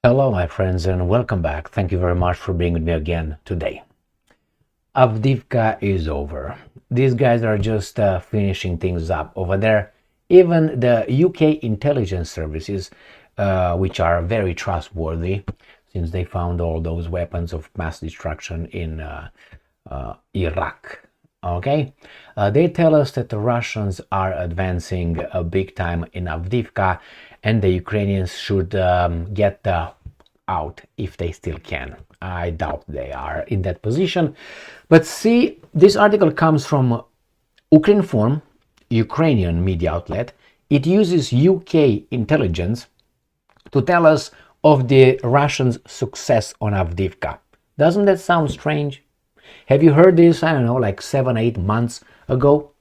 Hello, my friends, and welcome back. Thank you very much for being with me again today. Avdiivka is over. These guys are just finishing things up over there. Even the UK intelligence services, which are very trustworthy, since they found all those weapons of mass destruction in Iraq. Okay, they tell us that the Russians are advancing big time in Avdiivka, and the Ukrainians should get out if they still can. I doubt they are in that position. But see, this article comes from Ukrinform, Ukrainian media outlet. It uses UK intelligence to tell us of the Russians' success on Avdiivka. Doesn't that sound strange? Have you heard this, I don't know, like 7-8 months ago?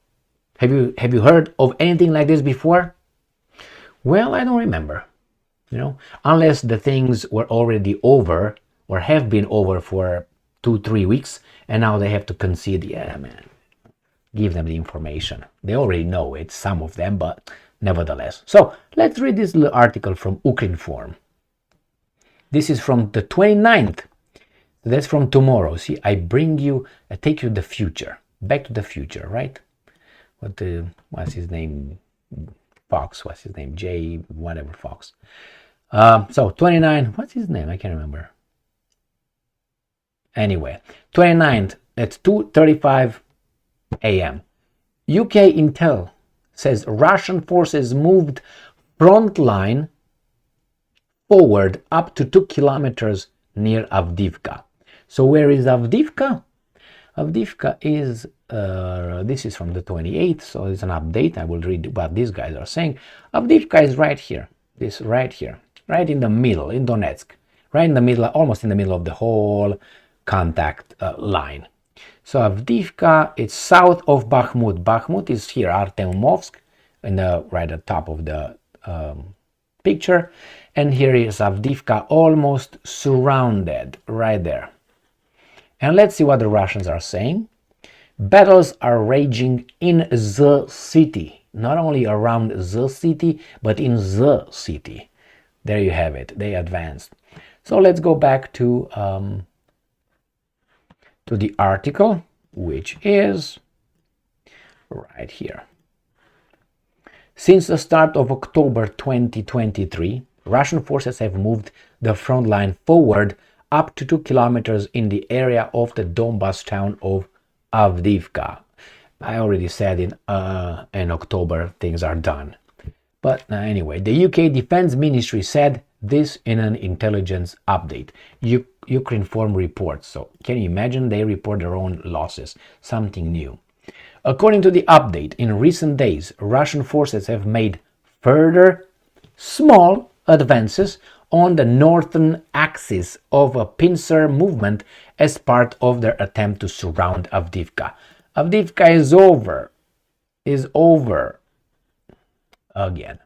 Have you heard of anything like this before? Well, I don't remember. Unless the things were already over or have been over for 2-3 weeks, and now they have to concede, yeah, man, give them the information. They already know it, some of them, but nevertheless. So let's read this little article from Ukrinform. This is from the 29th. That's from tomorrow. See, I take you to the future, back to the future, right? What's his name? Fox, what's his name? J, whatever, Fox. So 29, what's his name? I can't remember. Anyway, 29th at 2:35 a.m. UK Intel says Russian forces moved front line forward up to 2 kilometers near Avdiivka. So where is Avdiivka? Avdiivka is, this is from the 28th, so it's an update. I will read what these guys are saying. Avdiivka is right here, this right here, right in the middle, in Donetsk, right in the middle, almost in the middle of the whole contact line. So Avdiivka, it's south of Bakhmut. Bakhmut is here, Artemovsk, right at the top of the picture. And here is Avdiivka, almost surrounded, right there. And let's see what the Russians are saying. Battles are raging in the city, not only around the city, but in the city. There you have it. They advanced. So let's go back to the article, which is right here. Since the start of October 2023, Russian forces have moved the front line forward up to 2 kilometers in the area of the Donbas town of Avdiivka. I already said in October things are done. But anyway, the UK Defense Ministry said this in an intelligence update. Ukrinform reports. So can you imagine, they report their own losses, something new. According to the update, in recent days, Russian forces have made further small advances on the northern axis of a pincer movement as part of their attempt to surround Avdiivka. Avdiivka is over again.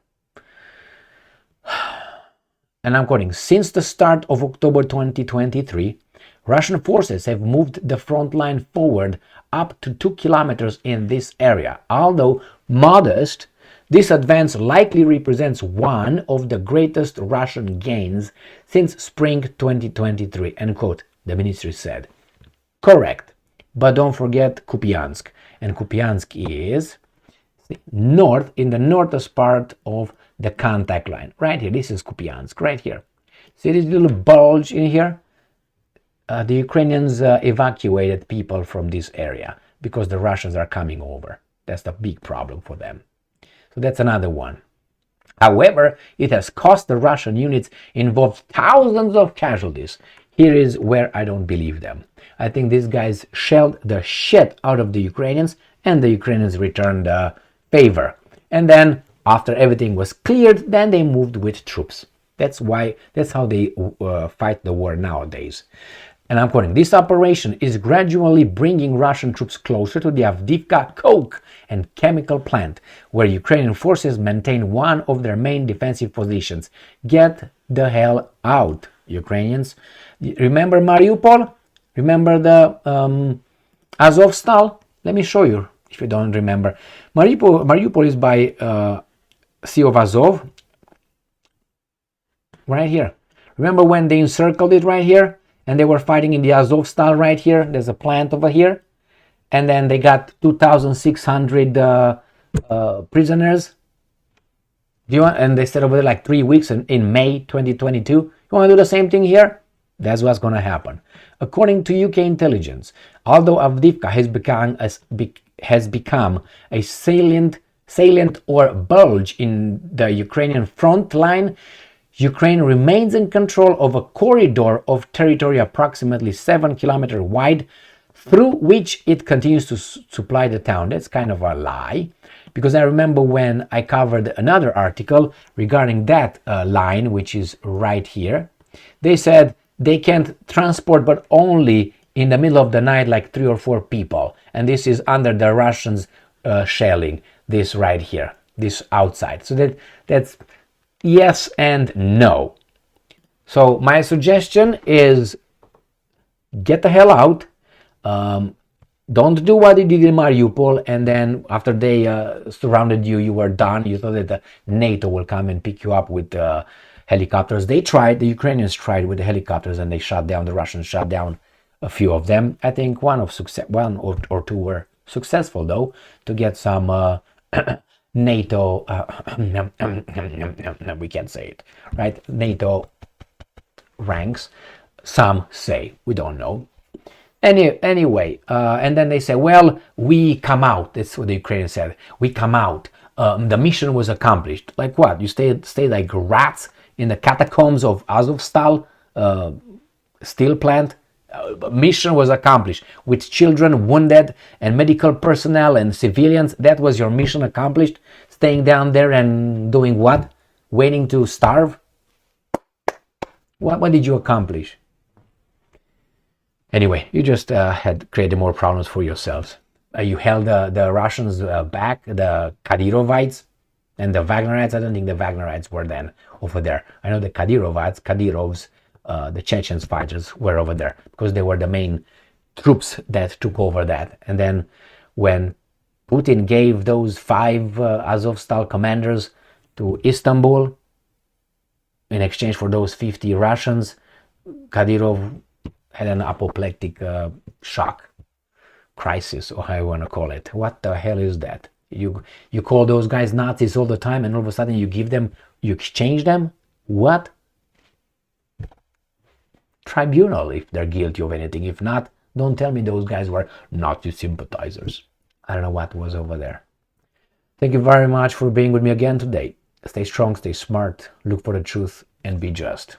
And I'm quoting, since the start of October 2023, Russian forces have moved the front line forward up to 2 kilometers in this area. Although modest, this advance likely represents one of the greatest Russian gains since spring 2023, end quote, the ministry said. Correct, but don't forget Kupiansk. And Kupiansk is north, in the northern part of the contact line. Right here, this is Kupiansk, right here. See this little bulge in here? The Ukrainians evacuated people from this area because the Russians are coming over. That's the big problem for them. So that's another one. However, it has cost the Russian units involved thousands of casualties. Here is where I don't believe them. I think these guys shelled the shit out of the Ukrainians, and the Ukrainians returned the favor. And then, after everything was cleared, then they moved with troops. That's how they fight the war nowadays. And I'm quoting, this operation is gradually bringing Russian troops closer to the Avdiivka coke and chemical plant, where Ukrainian forces maintain one of their main defensive positions. Get the hell out, Ukrainians. Remember Mariupol? Remember the Azovstal? Let me show you, if you don't remember. Mariupol is by Sea of Azov. Right here. Remember when they encircled it right here and they were fighting in the Azovstal right here? There's a plant over here. And then they got 2,600 prisoners. Do you want? And they stayed over there like 3 weeks in May 2022. You want to do the same thing here? That's what's going to happen. According to UK intelligence, although Avdiivka has become a salient or bulge in the Ukrainian front line, Ukraine remains in control of a corridor of territory approximately 7 kilometers wide, through which it continues to supply the town. That's kind of a lie, because I remember when I covered another article regarding that line, which is right here, they said they can't transport, but only in the middle of the night, like 3 or 4 people. And this is under the Russians shelling this right here, this outside. So that's yes and no. So my suggestion is get the hell out. Don't do what they did in Mariupol, and then after they surrounded you, you were done. You thought that the NATO will come and pick you up with helicopters. They tried, the Ukrainians tried with the helicopters, and they shot down, the Russians shot down a few of them. I think one or two were successful, though, to get some NATO, we can't say it, right? NATO ranks, some say, we don't know. Anyway, and then they say, well, we come out. That's what the Ukrainians said. We come out. The mission was accomplished. Like what? You stay like rats in the catacombs of Azovstal steel plant? Mission was accomplished. With children wounded and medical personnel and civilians, that was your mission accomplished? Staying down there and doing what? Waiting to starve? What did you accomplish? Anyway, you just had created more problems for yourselves. You held the Russians back, the Kadyrovites and the Wagnerites. I don't think the Wagnerites were then over there. I know the Kadyrovs, the Chechens fighters were over there because they were the main troops that took over that. And then when Putin gave those 5 Azovstal commanders to Istanbul in exchange for those 50 Russians, Kadyrov had an apoplectic shock crisis, or how you want to call it. What the hell is that? You call those guys Nazis all the time, and all of a sudden you exchange them? What? Tribunal if they're guilty of anything. If not, don't tell me those guys were Nazi sympathizers. I don't know what was over there. Thank you very much for being with me again today. Stay strong, stay smart, look for the truth, and be just.